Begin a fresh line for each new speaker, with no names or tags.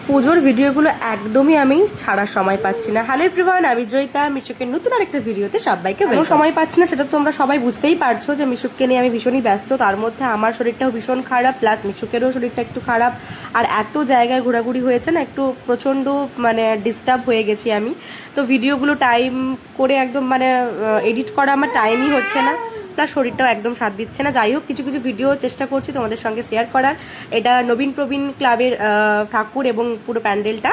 পুজোর ভিডিওগুলো একদমই আমি ছাড়ার সময় পাচ্ছি না। হ্যালো এভরিওয়ান, আমি জয়িতা, মিশুকের নতুন আরেকটা ভিডিওতে সবাইকে সময় পাচ্ছি না, সেটা তো তোমরা সবাই বুঝতেই পারছো যে মিশুককে নিয়ে আমি ভীষণই ব্যস্ত। তার মধ্যে আমার শরীরটাও ভীষণ খারাপ, প্লাস মিশুকেরও শরীরটা একটু খারাপ। আর এত জায়গায় ঘোরাঘুরি হয়েছে না, একটু প্রচণ্ড মানে ডিস্টার্ব হয়ে গেছি আমি। তো ভিডিওগুলো টাইম করে একদম মানে এডিট করা আমার টাইমই হচ্ছে না, প্লাস শরীরটাও একদম সাথ দিচ্ছে না। যাই হোক, কিছু কিছু ভিডিও চেষ্টা করছি তোমাদের সঙ্গে শেয়ার করার। এটা নবীন প্রবীণ ক্লাবের ঠাকুর এবং পুরো প্যান্ডেলটা।